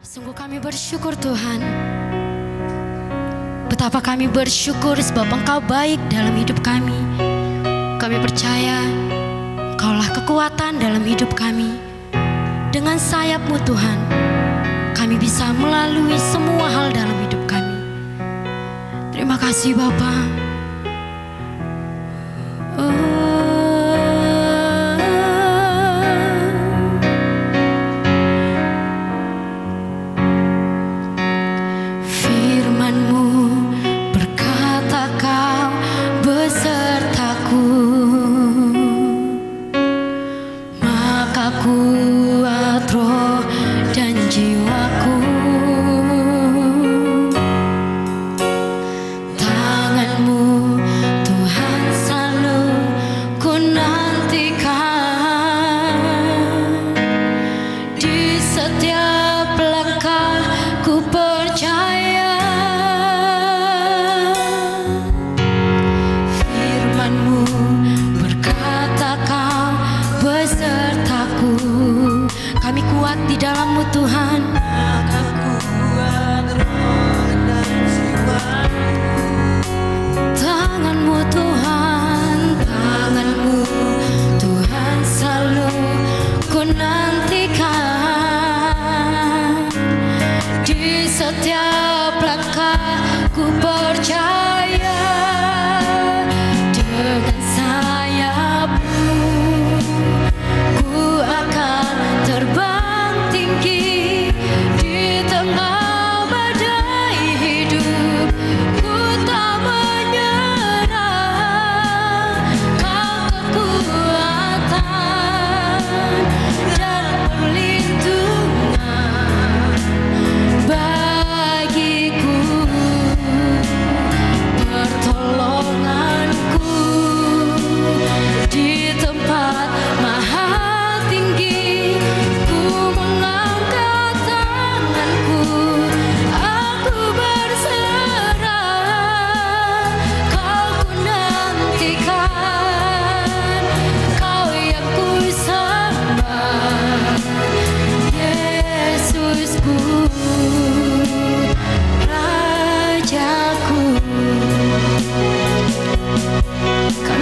Sungguh kami bersyukur Tuhan. Betapa kami bersyukur sebab Engkau baik dalam hidup kami. Kami percaya Engkaulah kekuatan dalam hidup kami. Dengan sayap-Mu Tuhan, kami bisa melalui semua hal dalam hidup kami. Terima kasih Bapa.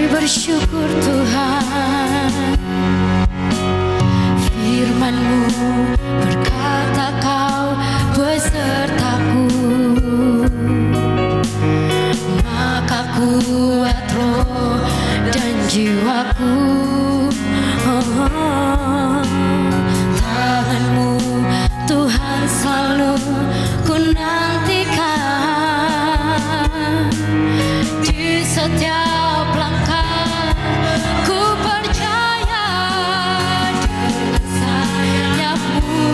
Bersyukur Tuhan, firman-Mu berkata Kau besertaku, maka kuat roh dan jiwaku. Tangan-Mu Tuhan selalu ku nantikan, di setiap langkah ku percaya dengan sayap-Mu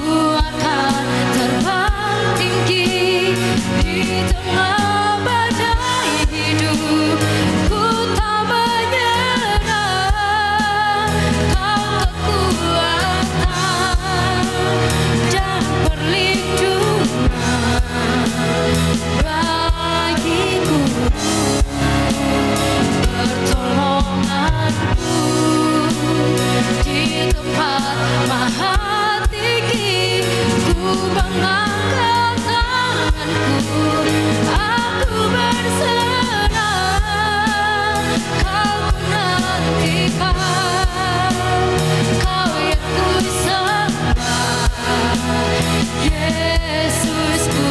ku akan terbang tinggi di tengah badai hidup. Ku tak menyerah, Kau kekuatan dan perlindungan bagiku. Pertolonganku di tempat maha tinggi, ku mengangkat tanganku, aku berserah. Kau nantikan, Kau yang ku sembah, Yesusku.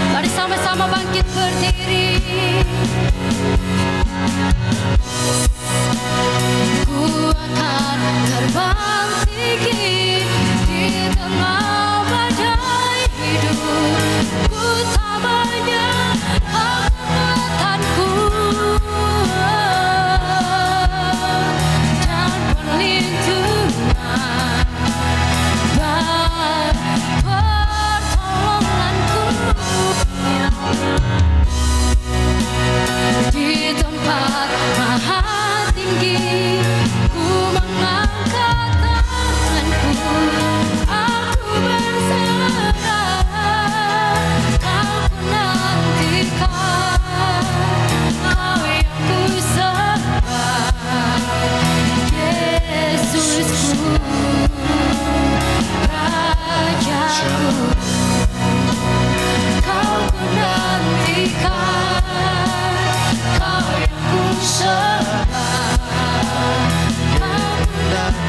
Mari sama-sama bangkit berdiri. Ku akan terbang tinggi di tengah badai hidup. Ku tak menyerah kekuatanku dan perlindungan pertolonganku. Di tempat maha tinggi, ku mengangkat tanganku, aku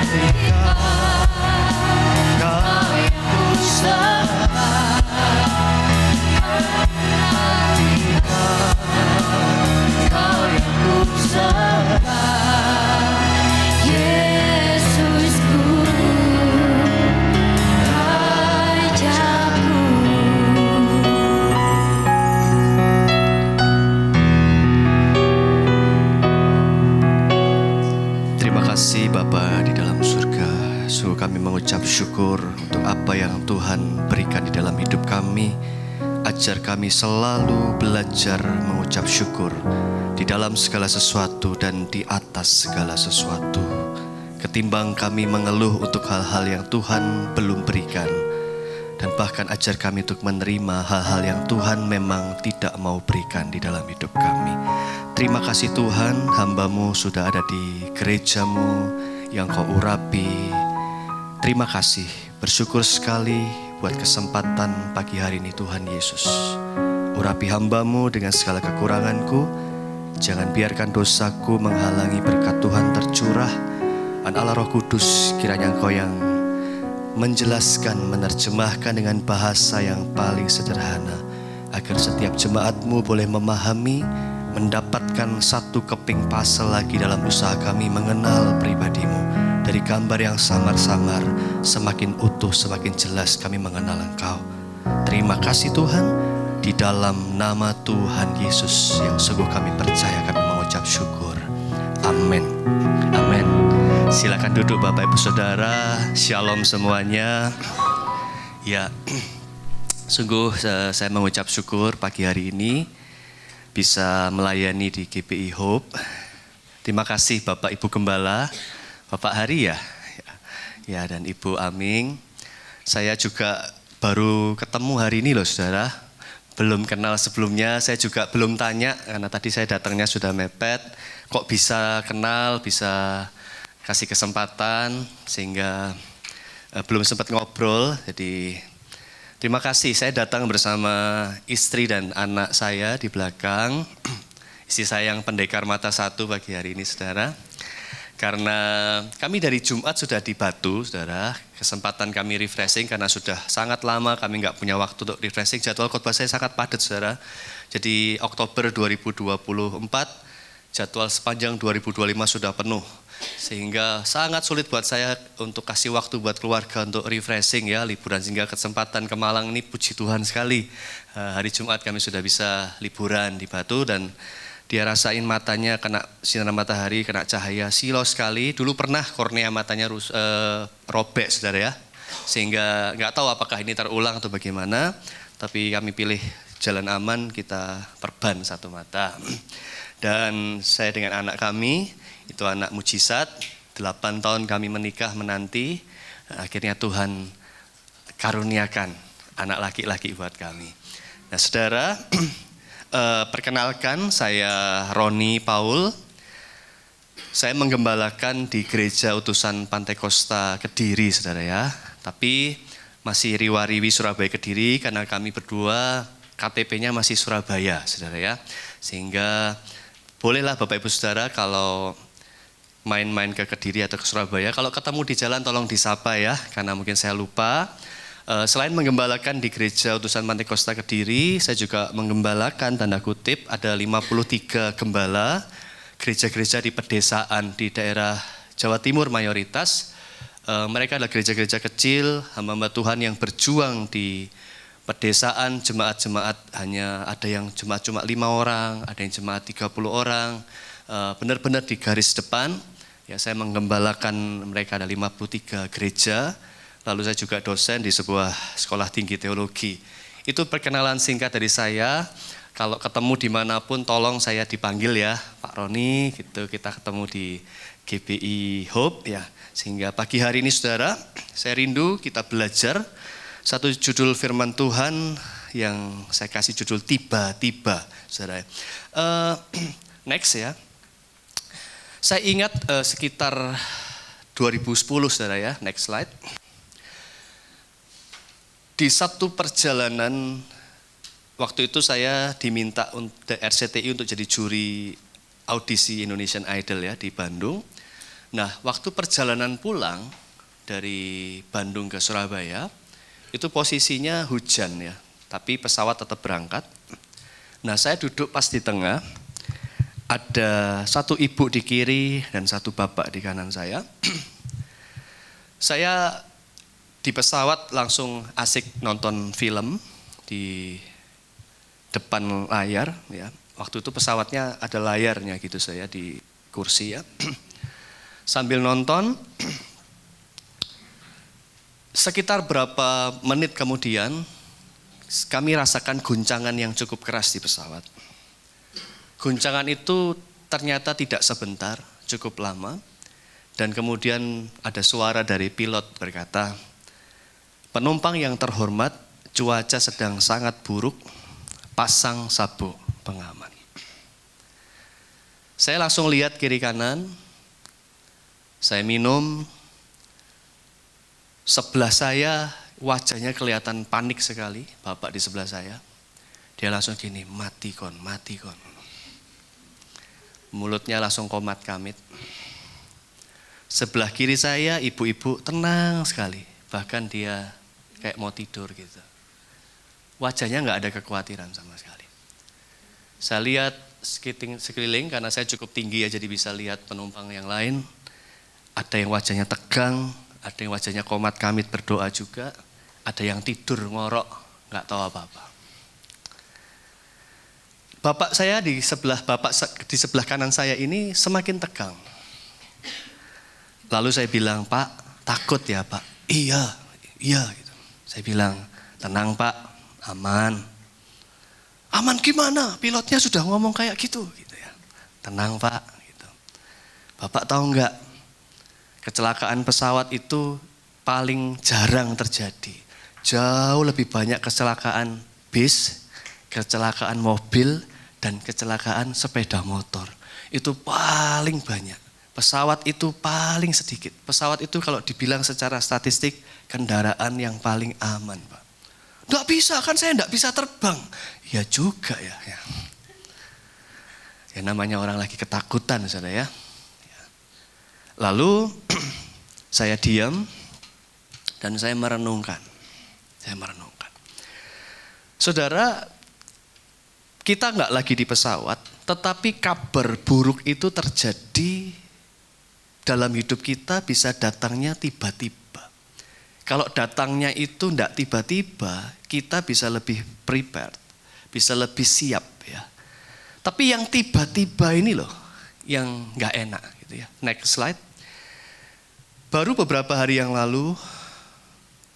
Kau yang ku sembah, Kau yang ku sembah, Yesusku, Rajaku. Terima kasih Bapa di dalam surga. Sungguh kami mengucap syukur untuk apa yang Tuhan berikan di dalam hidup kami. Ajar kami selalu belajar mengucap syukur di dalam segala sesuatu dan di atas segala sesuatu. Ketimbang kami mengeluh untuk hal-hal yang Tuhan belum berikan. Dan bahkan ajar kami untuk menerima hal-hal yang Tuhan memang tidak mau berikan di dalam hidup kami. Terima kasih Tuhan, hamba-Mu sudah ada di gereja-Mu yang Kau urapi. Terima kasih, bersyukur sekali buat kesempatan pagi hari ini Tuhan Yesus. Urapi hamba-Mu dengan segala kekuranganku. Jangan biarkan dosaku menghalangi berkat Tuhan tercurah. Dan Allah Roh Kudus, kiranya Engkau yang menjelaskan, menerjemahkan dengan bahasa yang paling sederhana, agar setiap jemaat-Mu boleh memahami, mendapatkan satu keping pasal lagi dalam usaha kami mengenal pribadi-Mu. Dari gambar yang samar-samar, semakin utuh, semakin jelas kami mengenal Engkau. Terima kasih Tuhan, di dalam nama Tuhan Yesus yang sungguh kami percaya, kami mengucap syukur. Amin. Amin. Silakan duduk Bapak Ibu Saudara. Shalom semuanya. Ya, sungguh saya mengucap syukur pagi hari ini bisa melayani di GBI Hope. Terima kasih Bapak Ibu Gembala, Bapak Hari ya dan Ibu Aming. Saya juga baru ketemu hari ini loh saudara. Belum kenal sebelumnya, saya juga belum tanya karena tadi saya datangnya sudah mepet. Kok bisa kenal, bisa kasih kesempatan sehingga belum sempat ngobrol. Jadi terima kasih, saya datang bersama istri dan anak saya di belakang. Istri saya yang pendekar mata satu pagi hari ini saudara. Karena kami dari Jumat sudah di Batu saudara. Kesempatan kami refreshing karena sudah sangat lama kami nggak punya waktu untuk refreshing. Jadwal khotbah saya sangat padat saudara. Jadi Oktober 2024, jadwal sepanjang 2025 sudah penuh. Sehingga sangat sulit buat saya untuk kasih waktu buat keluarga untuk refreshing ya, liburan. Sehingga kesempatan ke Malang ini puji Tuhan sekali. Hari Jumat kami sudah bisa liburan di Batu dan dia rasain matanya kena sinar matahari, kena cahaya silau sekali. Dulu pernah kornea matanya robek saudara ya. Sehingga nggak tahu apakah ini terulang atau bagaimana. Tapi kami pilih jalan aman, kita perban satu mata. Dan saya dengan anak kami, itu anak mujizat, 8 tahun kami menikah menanti, akhirnya Tuhan karuniakan anak laki-laki buat kami. Nah saudara, perkenalkan saya Roni Paul, saya menggembalakan di Gereja Utusan Pantai Kosta Kediri saudara ya, tapi masih riwariwi Surabaya Kediri karena kami berdua KTP-nya masih Surabaya saudara ya, sehingga bolehlah Bapak Ibu Saudara kalau main-main ke Kediri atau ke Surabaya, kalau ketemu di jalan tolong disapa ya, karena mungkin saya lupa. Selain menggembalakan di Gereja Utusan Pantai Kosta Kediri, saya juga menggembalakan tanda kutip ada 53 gembala gereja-gereja di pedesaan di daerah Jawa Timur mayoritas. Mereka adalah gereja-gereja kecil, hamba-hamba Tuhan yang berjuang di pedesaan, jemaat-jemaat hanya ada yang jemaat cuma 5 orang, ada yang jemaat 30 orang, benar-benar di garis depan. Ya, saya menggembalakan mereka ada 53 gereja. Lalu saya juga dosen di sebuah sekolah tinggi teologi. Itu perkenalan singkat dari saya. Kalau ketemu dimanapun tolong saya dipanggil ya, Pak Roni, gitu. Kita ketemu di GBI Hope ya. Sehingga pagi hari ini saudara, saya rindu kita belajar satu judul firman Tuhan yang saya kasih judul tiba-tiba saudara. Next ya. Saya ingat sekitar 2010 saudara ya, next slide. Di satu perjalanan, waktu itu saya diminta untuk RCTI untuk jadi juri audisi Indonesian Idol ya di Bandung. Nah, waktu perjalanan pulang dari Bandung ke Surabaya, itu posisinya hujan ya, tapi pesawat tetap berangkat. Nah, saya duduk pas di tengah, ada satu ibu di kiri dan satu bapak di kanan saya. Saya di pesawat langsung asik nonton film di depan layar ya. Waktu itu pesawatnya ada layarnya gitu, saya di kursi ya. Sambil nonton, sekitar berapa menit kemudian kami rasakan guncangan yang cukup keras di pesawat. Guncangan itu ternyata tidak sebentar, cukup lama. Dan kemudian ada suara dari pilot berkata, "Penumpang yang terhormat, cuaca sedang sangat buruk, pasang sabuk pengaman." Saya langsung lihat kiri kanan, saya minum, sebelah saya wajahnya kelihatan panik sekali, bapak di sebelah saya. Dia langsung gini, mati kon. Mulutnya langsung komat kamit. Sebelah kiri saya ibu-ibu tenang sekali, bahkan dia kayak mau tidur gitu. Wajahnya nggak ada kekhawatiran sama sekali. Saya lihat sekeliling karena saya cukup tinggi ya, jadi bisa lihat penumpang yang lain. Ada yang wajahnya tegang, ada yang wajahnya komat kamit berdoa juga, ada yang tidur ngorok, nggak tahu apa-apa. Bapak saya di sebelah kanan saya ini semakin tegang. Lalu saya bilang, "Pak, takut ya Pak?" Iya gitu. Saya bilang, "Tenang Pak, aman." "Aman gimana? Pilotnya sudah ngomong kayak gitu ya." "Tenang Pak." Gitu. "Bapak tahu nggak? Kecelakaan pesawat itu paling jarang terjadi. Jauh lebih banyak kecelakaan bis, kecelakaan mobil, dan kecelakaan sepeda motor. Itu paling banyak. Pesawat itu paling sedikit. Pesawat itu kalau dibilang secara statistik, kendaraan yang paling aman, Pak." "Nggak bisa, kan saya nggak bisa terbang." Ya juga ya. Ya namanya orang lagi ketakutan, saudara ya. Lalu saya diam dan saya merenungkan. Saudara, kita nggak lagi di pesawat, tetapi kabar buruk itu terjadi dalam hidup kita, bisa datangnya tiba-tiba. Kalau datangnya itu nggak tiba-tiba, kita bisa lebih prepared, bisa lebih siap ya. Tapi yang tiba-tiba ini loh, yang nggak enak gitu ya. Next slide. Baru beberapa hari yang lalu,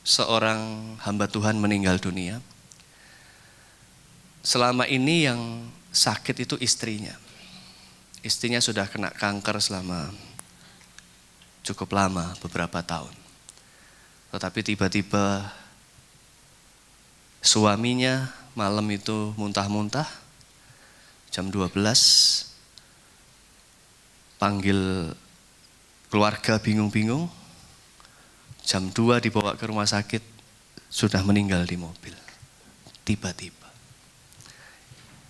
seorang hamba Tuhan meninggal dunia. Selama ini yang sakit itu istrinya. Istrinya sudah kena kanker selama cukup lama, beberapa tahun. Tetapi tiba-tiba suaminya malam itu muntah-muntah, jam 12, panggil keluarga bingung-bingung, jam 2 dibawa ke rumah sakit, sudah meninggal di mobil. Tiba-tiba.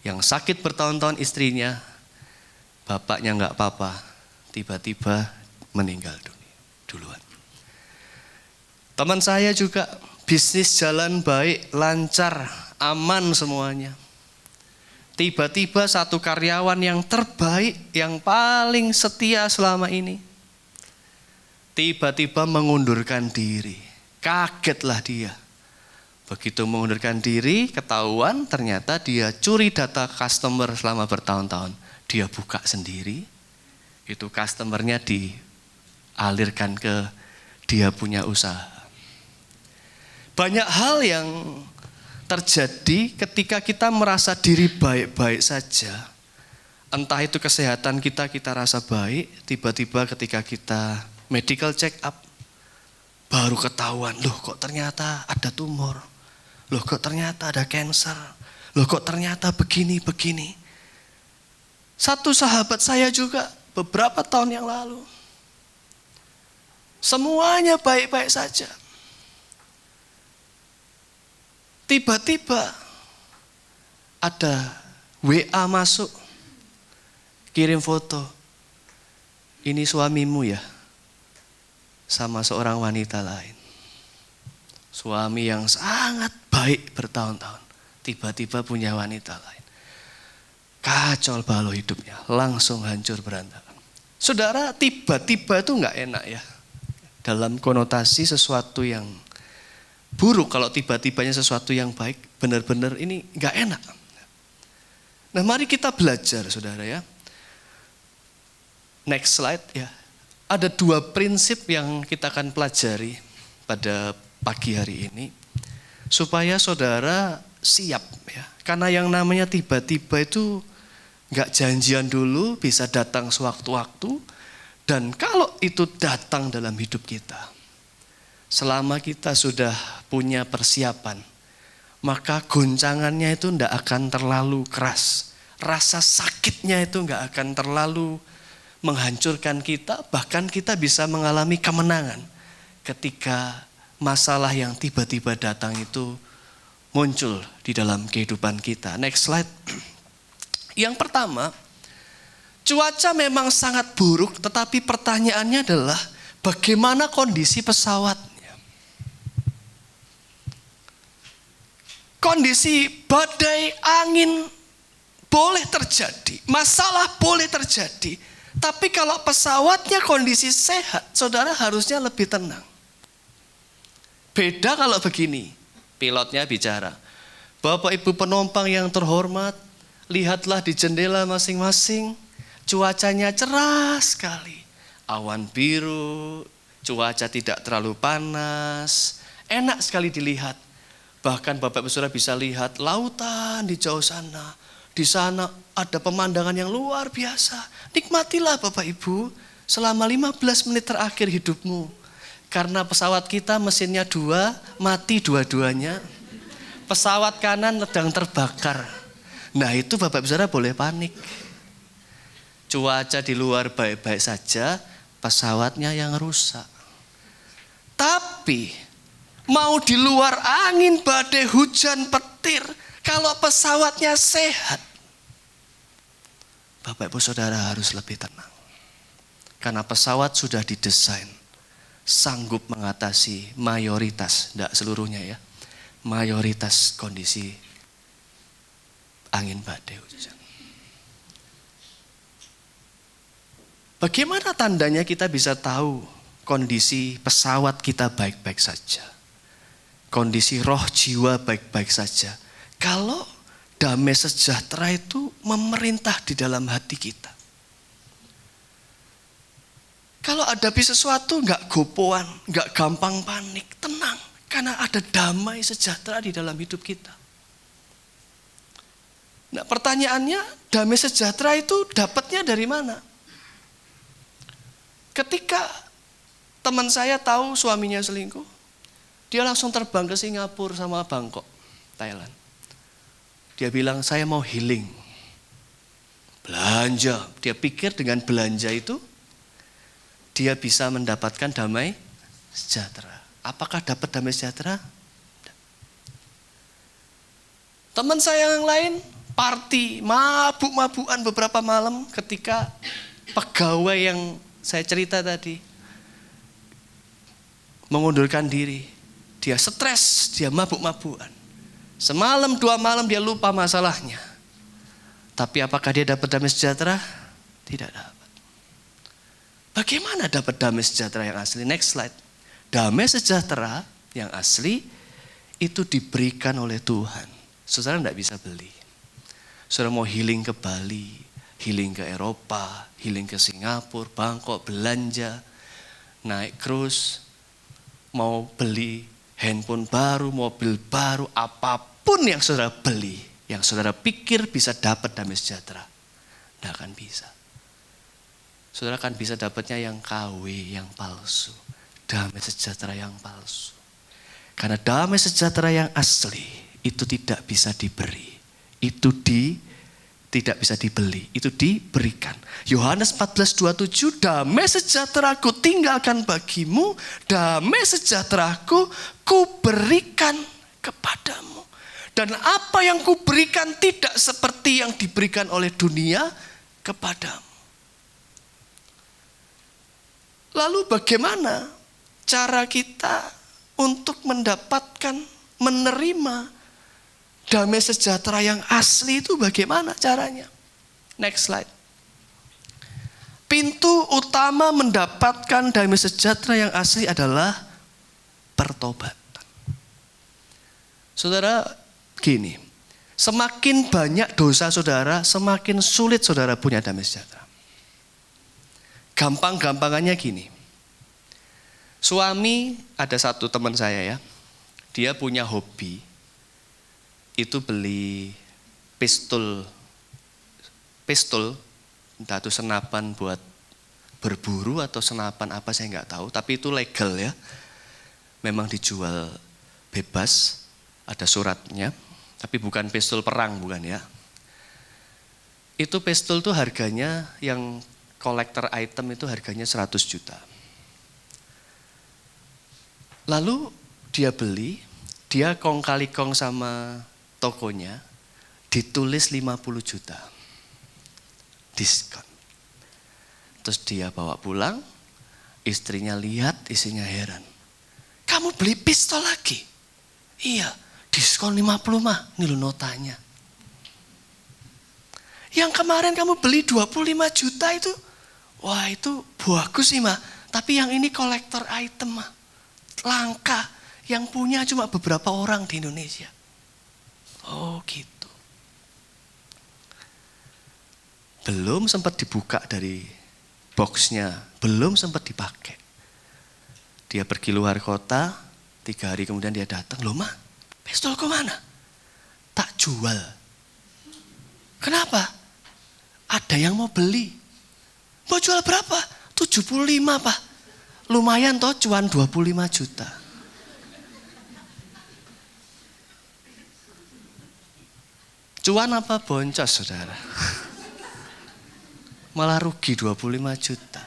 Yang sakit bertahun-tahun istrinya, bapaknya nggak apa-apa, tiba-tiba meninggal dunia duluan. Teman saya juga bisnis jalan baik, lancar, aman semuanya. Tiba-tiba satu karyawan yang terbaik, yang paling setia selama ini, tiba-tiba mengundurkan diri. Kagetlah dia. Begitu mengundurkan diri, ketahuan ternyata dia curi data customer selama bertahun-tahun. Dia buka sendiri, itu customernya dialirkan ke dia punya usaha. Banyak hal yang terjadi ketika kita merasa diri baik-baik saja. Entah itu kesehatan kita rasa baik, tiba-tiba ketika kita medical check up, baru ketahuan, loh kok ternyata ada tumor, loh kok ternyata ada cancer, loh kok ternyata begini. Satu sahabat saya juga beberapa tahun yang lalu, semuanya baik-baik saja. Tiba-tiba ada WA masuk, kirim foto, "Ini suamimu ya?" sama seorang wanita lain. Suami yang sangat baik bertahun-tahun, tiba-tiba punya wanita lain. Kacau balau hidupnya, langsung hancur berantakan. Saudara, tiba-tiba itu nggak enak ya. Dalam konotasi sesuatu yang buruk, kalau tiba-tibanya sesuatu yang baik, benar-benar ini nggak enak. Nah, mari kita belajar, saudara ya. Next slide ya. Ada 2 prinsip yang kita akan pelajari pada pagi hari ini, supaya saudara siap ya. Karena yang namanya tiba-tiba itu nggak janjian dulu, bisa datang sewaktu-waktu. Dan kalau itu datang dalam hidup kita, selama kita sudah punya persiapan, maka goncangannya itu tidak akan terlalu keras. Rasa sakitnya itu nggak akan terlalu menghancurkan kita, bahkan kita bisa mengalami kemenangan ketika masalah yang tiba-tiba datang itu muncul di dalam kehidupan kita. Next slide. Yang pertama, cuaca memang sangat buruk, tetapi pertanyaannya adalah bagaimana kondisi pesawatnya. Kondisi badai, angin boleh terjadi, masalah boleh terjadi. Tapi kalau pesawatnya kondisi sehat, saudara harusnya lebih tenang. Beda kalau begini, pilotnya bicara, Bapak Ibu penumpang yang terhormat, lihatlah di jendela masing-masing, cuacanya cerah sekali. Awan biru, cuaca tidak terlalu panas, enak sekali dilihat. Bahkan Bapak Ibu Saudara bisa lihat lautan di jauh sana. Di sana ada pemandangan yang luar biasa. Nikmatilah Bapak Ibu selama 15 menit terakhir hidupmu. Karena pesawat kita mesinnya 2, mati dua-duanya. Pesawat kanan sedang terbakar. Nah itu Bapak Ibu Saudara boleh panik. Cuaca di luar baik-baik saja, pesawatnya yang rusak. Tapi mau di luar angin, badai, hujan, petir, kalau pesawatnya sehat, Bapak Ibu Saudara harus lebih tenang. Karena pesawat sudah didesain sanggup mengatasi mayoritas, tidak seluruhnya ya, mayoritas kondisi angin, badai, hujan. Bagaimana tandanya kita bisa tahu kondisi pesawat kita baik-baik saja? Kondisi roh jiwa baik-baik saja. Kalau damai sejahtera itu memerintah di dalam hati kita. Kalau hadapi sesuatu nggak gopoan, nggak gampang panik, tenang. Karena ada damai sejahtera di dalam hidup kita. Nah pertanyaannya, damai sejahtera itu dapatnya dari mana? Ketika teman saya tahu suaminya selingkuh, dia langsung terbang ke Singapura sama Bangkok, Thailand. Dia bilang, saya mau healing. Belanja. Dia pikir dengan belanja itu, dia bisa mendapatkan damai sejahtera. Apakah dapat damai sejahtera? Teman saya yang lain, party, mabuk-mabukan beberapa malam ketika pegawai yang saya cerita tadi mengundurkan diri. Dia stres, dia mabuk-mabukan. Semalam 2 malam dia lupa masalahnya. Tapi apakah dia dapat damai sejahtera? Tidak dapat. Bagaimana dapat damai sejahtera yang asli? Next slide. Damai sejahtera yang asli itu diberikan oleh Tuhan. Saudara tidak bisa beli. Saudara mau healing ke Bali, healing ke Eropa, healing ke Singapura, Bangkok, belanja, naik cruise, mau beli handphone baru, mobil baru, apapun yang saudara beli, yang saudara pikir bisa dapat damai sejahtera, tidak akan bisa. Saudara akan bisa dapatnya yang KW, yang palsu, damai sejahtera yang palsu. Karena damai sejahtera yang asli itu tidak bisa diberi, tidak bisa dibeli, itu diberikan. Yohanes 14:27, damai sejahteraku tinggalkan bagimu, damai sejahteraku kuberikan kepadamu. Dan apa yang kuberikan tidak seperti yang diberikan oleh dunia kepadamu. Lalu bagaimana cara kita untuk mendapatkan, menerima damai sejahtera yang asli itu bagaimana caranya? Next slide. Pintu utama mendapatkan damai sejahtera yang asli adalah pertobatan. Saudara, gini, semakin banyak dosa saudara, semakin sulit saudara punya damai sejahtera. Gampang-gampangannya gini. Suami, ada satu teman saya ya, dia punya hobi, itu beli pistol, entah itu senapan buat berburu atau senapan apa saya nggak tahu, tapi itu legal ya, memang dijual bebas, ada suratnya, tapi bukan pistol perang, bukan ya. Itu pistol tuh harganya yang collector item itu harganya 100 juta. Lalu dia beli, dia kong kali kong sama tokonya, ditulis 50 juta. Diskon. Terus dia bawa pulang, istrinya lihat, istrinya heran. Kamu beli pistol lagi? Iya, diskon 50 mah, ini lo notanya. Yang kemarin kamu beli 25 juta itu, wah itu bagus sih mah. Tapi yang ini kolektor item mah, langka. Yang punya cuma beberapa orang di Indonesia. Oh gitu. Belum sempat dibuka dari boxnya, belum sempat dipakai. Dia pergi luar kota, 3 hari kemudian dia datang, loh mah, pistolku mana? Tak jual. Kenapa? Ada yang mau beli. Mau jual berapa? 75 Pak. Lumayan toh, cuan 25 juta. Cuan apa boncos saudara? Malah rugi 25 juta.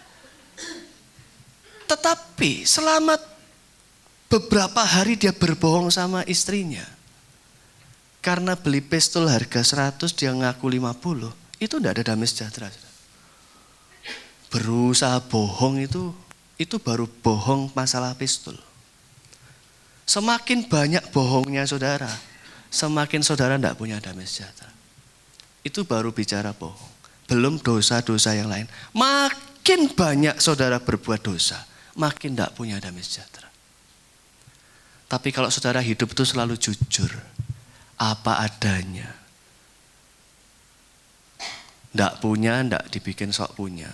Tetapi selama beberapa hari dia berbohong sama istrinya. Karena beli pistol harga 100 dia ngaku 50. Itu tidak ada damai sejahtera. Berusaha bohong itu baru bohong masalah pistol. Semakin banyak bohongnya saudara, semakin saudara tidak punya damai sejahtera. Itu baru bicara bohong. Belum dosa-dosa yang lain. Makin banyak saudara berbuat dosa, makin tidak punya damai sejahtera. Tapi kalau saudara hidup itu selalu jujur, apa adanya. Tidak punya, tidak dibikin sok punya.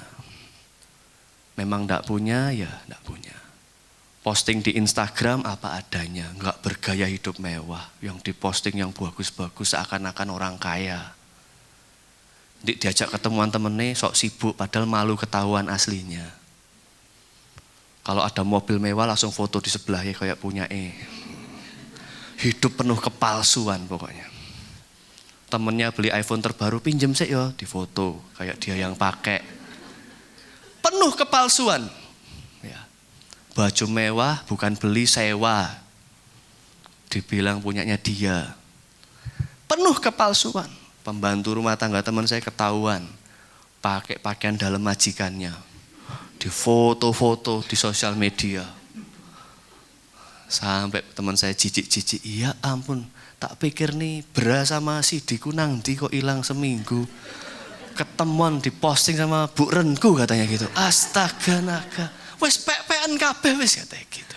Memang tidak punya, ya tidak punya. Posting di Instagram apa adanya, nggak bergaya hidup mewah. Yang diposting yang bagus-bagus seakan-akan orang kaya. Diajak ketemuan temennya sok sibuk padahal malu ketahuan aslinya. Kalau ada mobil mewah langsung foto di sebelahnya kayak punya Hidup penuh kepalsuan pokoknya. Temennya beli iPhone terbaru, pinjem sih ya, difoto kayak dia yang pakai. Penuh kepalsuan. Ya. Baju mewah bukan beli, sewa. Dibilang punyanya dia. Penuh kepalsuan. Pembantu rumah tangga teman saya ketahuan pakai pakaian dalam majikannya. Di foto-foto di sosial media. Sampai teman saya jijik-jijik, iya ampun. Tak pikir nih beras sama CD kunang di kok hilang seminggu. Ketemuan diposting sama Bu Renku katanya gitu. Astaga naga. Wes pek-pekan kabeh wes katanya gitu.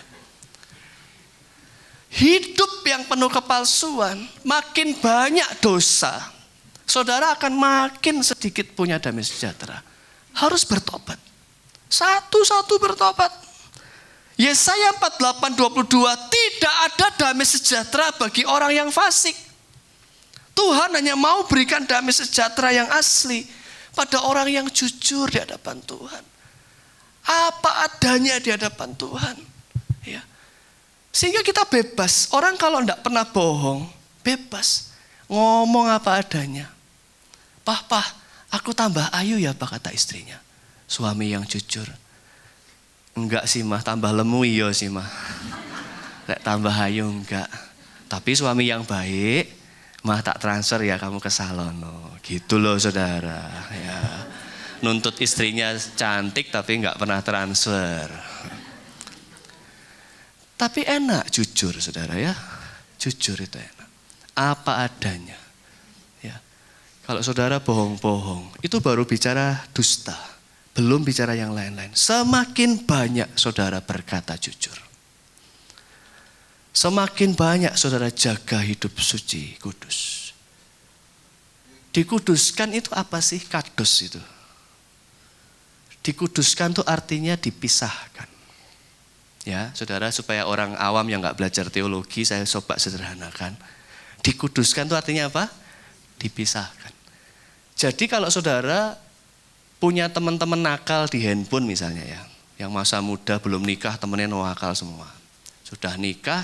Hidup yang penuh kepalsuan, makin banyak dosa. Saudara akan makin sedikit punya damai sejahtera. Harus bertobat. Satu-satu bertobat. Yesaya 48:22, tidak ada damai sejahtera bagi orang yang fasik. Tuhan hanya mau berikan damai sejahtera yang asli pada orang yang jujur di hadapan Tuhan. Apa adanya di hadapan Tuhan. Ya. Sehingga kita bebas. Orang kalau tidak pernah bohong, bebas. Ngomong apa adanya. Pah, aku tambah ayu ya Pak, kata istrinya. Suami yang jujur. Enggak sih mah, tambah lemu iya sih mah. Lek tambah ayu enggak. Tapi suami yang baik, mah tak transfer ya kamu ke salon. Gitu loh saudara. Ya. Nuntut istrinya cantik tapi enggak pernah transfer. Tapi enak jujur saudara ya. Jujur itu enak. Apa adanya. Ya. Kalau saudara bohong-bohong, itu baru bicara dusta. Belum bicara yang lain-lain. Semakin banyak saudara berkata jujur. Semakin banyak saudara jaga hidup suci, kudus. Dikuduskan itu apa sih? Kados itu. Dikuduskan itu artinya dipisahkan. Ya, saudara, supaya orang awam yang gak belajar teologi, saya coba sederhanakan. Dikuduskan itu artinya apa? Dipisahkan. Jadi kalau saudara punya teman-teman nakal di handphone misalnya ya, yang masa muda belum nikah temennya nakal semua. Sudah nikah,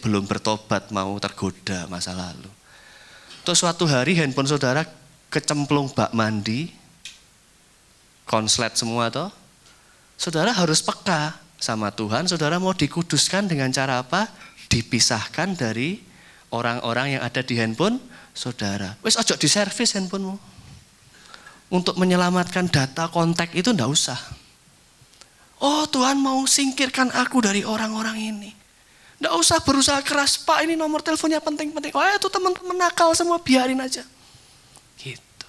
belum bertobat mau tergoda masa lalu. Terus suatu hari handphone saudara kecemplung bak mandi, konslet semua toh. Saudara harus peka sama Tuhan, saudara mau dikuduskan dengan cara apa? Dipisahkan dari orang-orang yang ada di handphone saudara. Wes ojo diservis handphonemu. Untuk menyelamatkan data kontak itu enggak usah. Oh Tuhan mau singkirkan aku dari orang-orang ini. Enggak usah berusaha keras, Pak ini nomor teleponnya penting-penting. Oh itu teman-teman nakal semua biarin aja. Gitu.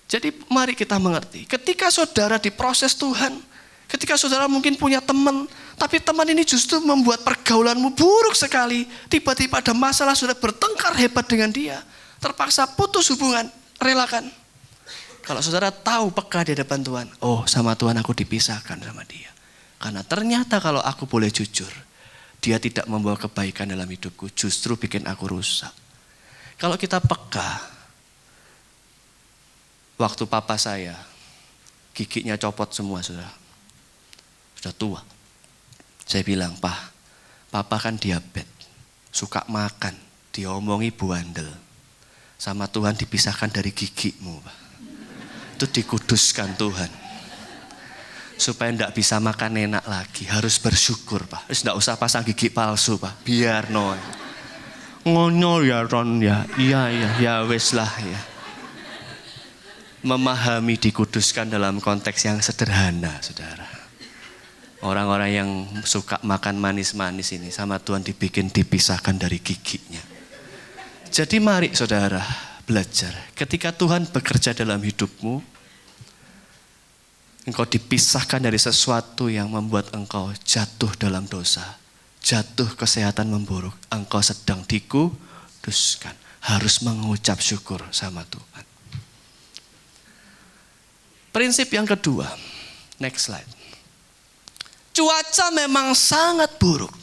Jadi mari kita mengerti. Ketika saudara diproses Tuhan, ketika saudara mungkin punya teman, tapi teman ini justru membuat pergaulanmu buruk sekali. Tiba-tiba ada masalah, sudah bertengkar hebat dengan dia. Terpaksa putus hubungan. Relakan. Kalau saudara tahu peka di hadapan Tuhan, oh sama Tuhan aku dipisahkan sama dia. Karena ternyata kalau aku boleh jujur, dia tidak membawa kebaikan dalam hidupku, justru bikin aku rusak. Kalau kita peka, waktu papa saya, giginya copot semua sudah tua. Saya bilang, papa kan diabetes, suka makan, diomongi bandel. Sama Tuhan dipisahkan dari gigimu, Pak. Itu dikuduskan Tuhan. Supaya tidak bisa makan enak lagi. Harus bersyukur, Pak. Terus tidak usah pasang gigi palsu, Pak. Biar no. Ngono ya Ron ya. Iya ya wes lah ya. Memahami dikuduskan dalam konteks yang sederhana, saudara. Orang-orang yang suka makan manis-manis ini sama Tuhan dipisahkan dari giginya. Jadi mari saudara belajar. Ketika Tuhan bekerja dalam hidupmu, engkau dipisahkan dari sesuatu yang membuat engkau jatuh dalam dosa. Jatuh kesehatan memburuk. Engkau sedang dikuduskan. Harus mengucap syukur sama Tuhan. Prinsip yang kedua. Next slide. Cuaca memang sangat buruk.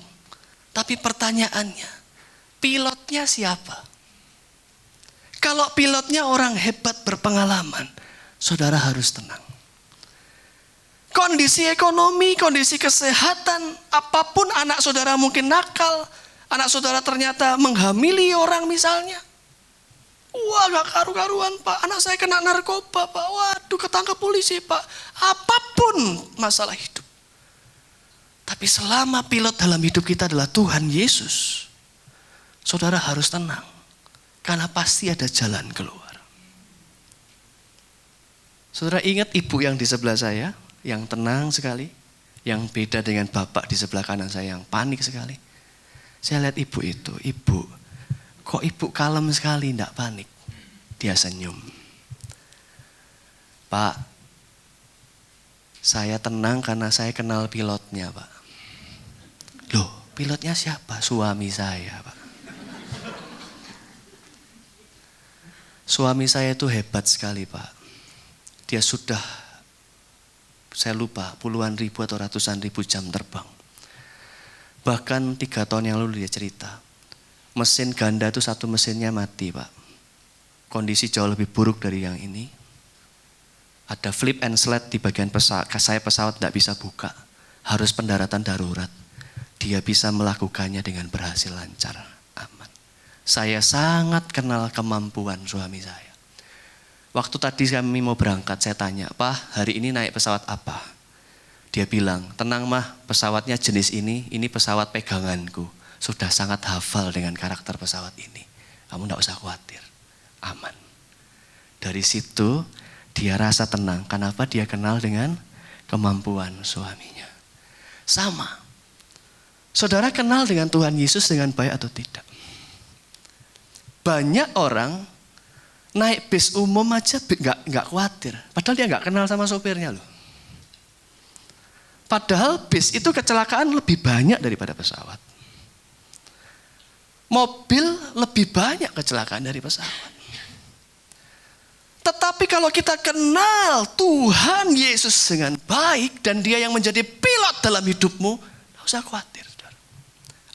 Tapi pertanyaannya, pilotnya siapa? Kalau pilotnya orang hebat berpengalaman, saudara harus tenang. Kondisi ekonomi, kondisi kesehatan, apapun anak saudara mungkin nakal, anak saudara ternyata menghamili orang misalnya. Wah gak karu-karuan Pak, anak saya kena narkoba Pak, waduh ketangkap polisi Pak. Apapun masalah hidup. Tapi selama pilot dalam hidup kita adalah Tuhan Yesus, saudara harus tenang. Karena pasti ada jalan keluar. Saudara ingat ibu yang di sebelah saya, yang tenang sekali, yang beda dengan bapak di sebelah kanan saya yang panik sekali. Saya lihat ibu itu, kok ibu kalem sekali, tidak panik. Dia senyum. Pak, saya tenang karena saya kenal pilotnya Pak. Loh, pilotnya siapa? Suami saya Pak. Suami saya itu hebat sekali Pak. Dia sudah, saya lupa, puluhan ribu atau ratusan ribu jam terbang. Bahkan 3 tahun yang lalu dia cerita. Mesin ganda itu satu mesinnya mati Pak. Kondisi jauh lebih buruk dari yang ini. Ada flip and slide di bagian pesawat, pesawat tidak bisa buka. Harus pendaratan darurat. Dia bisa melakukannya dengan berhasil lancar. Saya sangat kenal kemampuan suami saya. Waktu tadi kami mau berangkat, saya tanya, Pak, hari ini naik pesawat apa? Dia bilang, tenang mah, pesawatnya jenis ini pesawat peganganku. Sudah sangat hafal dengan karakter pesawat ini. Kamu tidak usah khawatir, aman. Dari situ, dia rasa tenang. Kenapa? Dia kenal dengan kemampuan suaminya. Sama, Saudara kenal dengan Tuhan Yesus dengan baik atau tidak? Banyak orang naik bis umum aja nggak khawatir. Padahal dia nggak kenal sama sopirnya loh. Padahal bis itu kecelakaan lebih banyak daripada pesawat. Mobil lebih banyak kecelakaan dari pesawat. Tetapi kalau kita kenal Tuhan Yesus dengan baik dan dia yang menjadi pilot dalam hidupmu, tidak usah khawatir, saudara.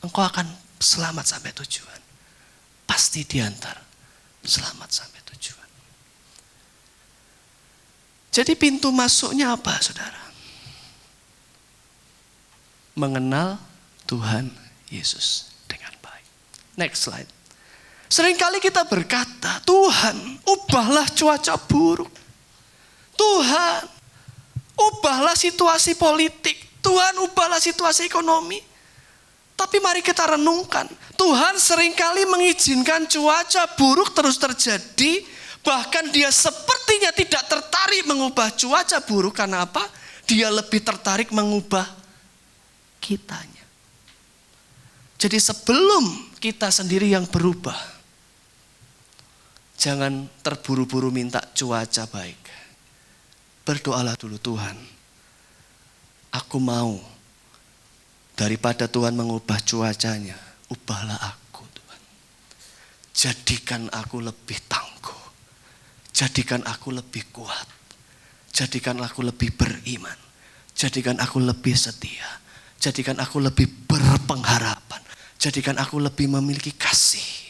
Engkau akan selamat sampai tujuan. Pasti diantar selamat sampai tujuan. Jadi pintu masuknya apa, saudara? Mengenal Tuhan Yesus dengan baik. Next slide. Seringkali kita berkata, Tuhan, ubahlah cuaca buruk. Tuhan, ubahlah situasi politik. Tuhan, ubahlah situasi ekonomi. Tapi mari kita renungkan, Tuhan seringkali mengizinkan cuaca buruk terus terjadi. Bahkan dia sepertinya tidak tertarik mengubah cuaca buruk. Karena apa? Dia lebih tertarik mengubah kitanya. Jadi sebelum kita sendiri yang berubah, jangan terburu-buru minta cuaca baik. Berdoalah dulu, Tuhan, aku mau daripada Tuhan mengubah cuacanya, ubahlah aku, Tuhan. Jadikan aku lebih tangguh. Jadikan aku lebih kuat. Jadikan aku lebih beriman. Jadikan aku lebih setia. Jadikan aku lebih berpengharapan. Jadikan aku lebih memiliki kasih.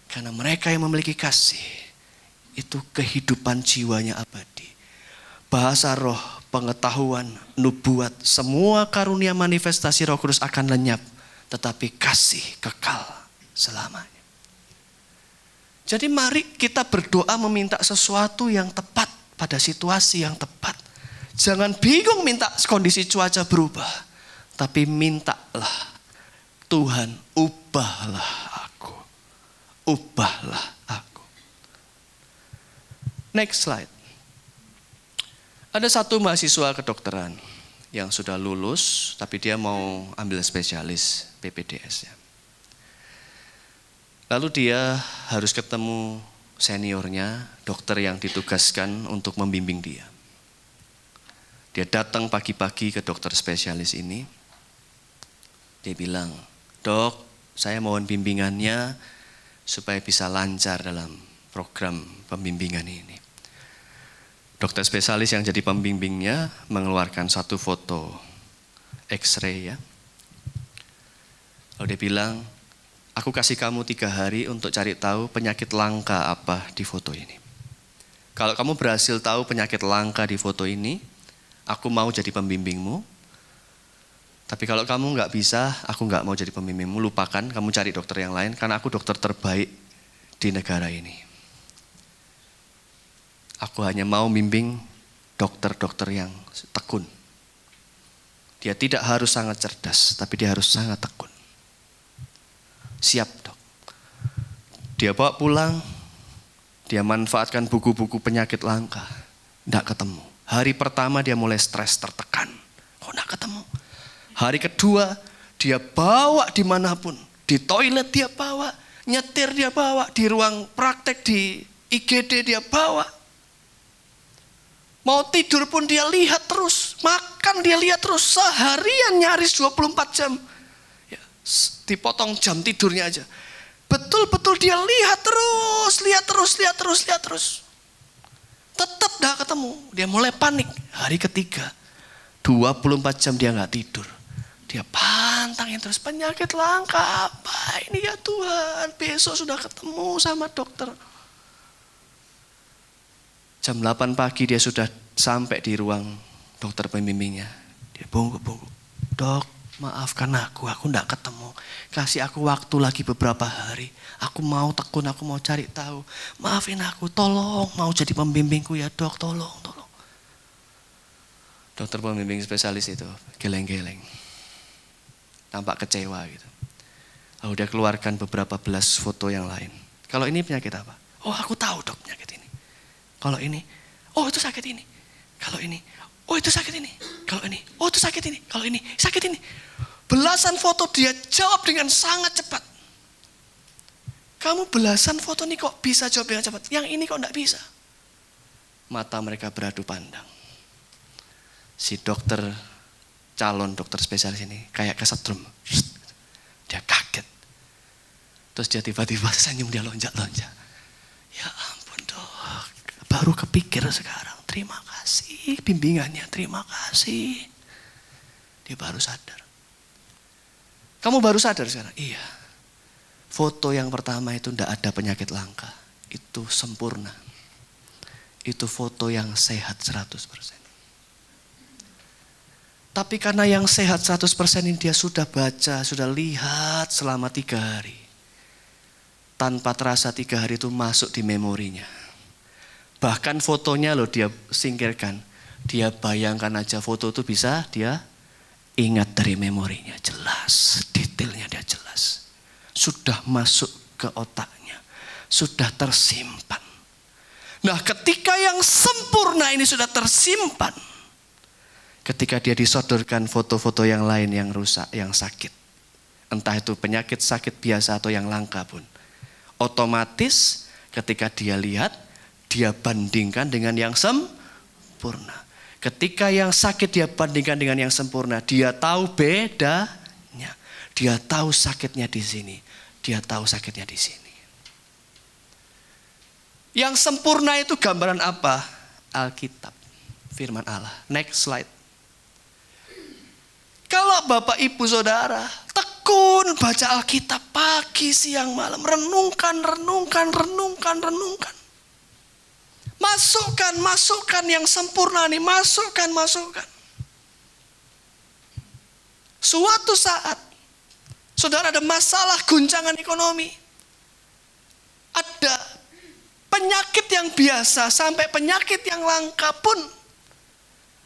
Karena mereka yang memiliki kasih, itu kehidupan jiwanya abadi. Bahasa roh, pengetahuan, nubuat, semua karunia manifestasi Roh Kudus akan lenyap. Tetapi kasih kekal selamanya. Jadi mari kita berdoa meminta sesuatu yang tepat pada situasi yang tepat. Jangan bingung minta kondisi cuaca berubah. Tapi mintalah, Tuhan, ubahlah aku. Ubahlah aku. Next slide. Ada satu mahasiswa kedokteran yang sudah lulus, tapi dia mau ambil spesialis PPDS. Lalu dia harus ketemu seniornya, dokter yang ditugaskan untuk membimbing dia. Dia datang pagi-pagi ke dokter spesialis ini. Dia bilang, Dok, saya mohon bimbingannya supaya bisa lancar dalam program pembimbingan ini. Dokter spesialis yang jadi pembimbingnya mengeluarkan satu foto X-ray ya. Lalu dia bilang, aku kasih kamu 3 hari untuk cari tahu penyakit langka apa di foto ini. Kalau kamu berhasil tahu penyakit langka di foto ini, aku mau jadi pembimbingmu. Tapi kalau kamu nggak bisa, aku nggak mau jadi pembimbingmu, lupakan, kamu cari dokter yang lain, karena aku dokter terbaik di negara ini. Aku hanya mau bimbing dokter-dokter yang tekun. Dia tidak harus sangat cerdas, tapi dia harus sangat tekun. Siap, Dok. Dia bawa pulang, dia manfaatkan buku-buku penyakit langka, nggak ketemu. Hari pertama dia mulai stres, tertekan. Kok nggak ketemu? Hari kedua dia bawa dimanapun, di toilet dia bawa, nyetir dia bawa, di ruang praktek di IGD dia bawa. Mau tidur pun dia lihat terus, makan dia lihat terus, seharian nyaris 24 jam. Ya, dipotong jam tidurnya aja. Betul-betul dia lihat terus. Tetap dah ketemu, dia mulai panik. Hari ketiga, 24 jam dia gak tidur. Dia pantangin terus, penyakit langka apa ini ya Tuhan, besok sudah ketemu sama dokter. Jam 8 pagi dia sudah sampai di ruang dokter pembimbingnya. Dia bungkuk-bungkuk, Dok, maafkan aku enggak ketemu. Kasih aku waktu lagi beberapa hari. Aku mau tekun, aku mau cari tahu. Maafin aku, tolong mau jadi pembimbingku ya Dok, tolong. Dokter pembimbing spesialis itu geleng-geleng. Tampak kecewa gitu. Lalu dia keluarkan beberapa belas foto yang lain. Kalau ini penyakit apa? Oh, aku tahu, Dok, penyakit ini. Kalau ini, oh itu sakit ini. Kalau ini, oh itu sakit ini. Kalau ini, oh itu sakit ini. Kalau ini, sakit ini. belasan foto dia jawab dengan sangat cepat. Kamu belasan foto nih kok bisa jawab dengan cepat, yang ini kok enggak bisa. Mata mereka beradu pandang. Si calon dokter spesialis ini kayak kesetrum. Dia kaget. Terus dia tiba-tiba senyum, dia lonjak-lonjak. Ya ampun dok, baru kepikir sekarang. Terima kasih bimbingannya, terima kasih. Dia baru sadar. Kamu baru sadar sekarang? Iya. Foto yang pertama itu tidak ada penyakit langka. Itu sempurna. Itu foto yang sehat 100%. Tapi karena yang sehat 100% ini dia sudah baca, sudah lihat selama 3 hari. Tanpa terasa 3 hari itu masuk di memorinya. Bahkan fotonya loh dia singkirkan. Dia bayangkan aja foto itu bisa dia ingat dari memorinya. Jelas, detailnya dia jelas. Sudah masuk ke otaknya. Sudah tersimpan. Nah ketika yang sempurna ini sudah tersimpan. Ketika dia disodorkan foto-foto yang lain yang rusak, yang sakit. Entah itu penyakit sakit biasa atau yang langka pun. Otomatis ketika dia lihat, dia bandingkan dengan yang sempurna. Ketika yang sakit dia bandingkan dengan yang sempurna, dia tahu bedanya. Dia tahu sakitnya di sini, dia tahu sakitnya di sini. Yang sempurna itu gambaran apa? Alkitab, firman Allah. Next slide. Kalau Bapak Ibu Saudara tekun baca Alkitab pagi, siang, malam. Renungkan. Masukkan yang sempurna nih. Masukkan. Suatu saat, saudara ada masalah guncangan ekonomi. Ada penyakit yang biasa sampai penyakit yang langka pun.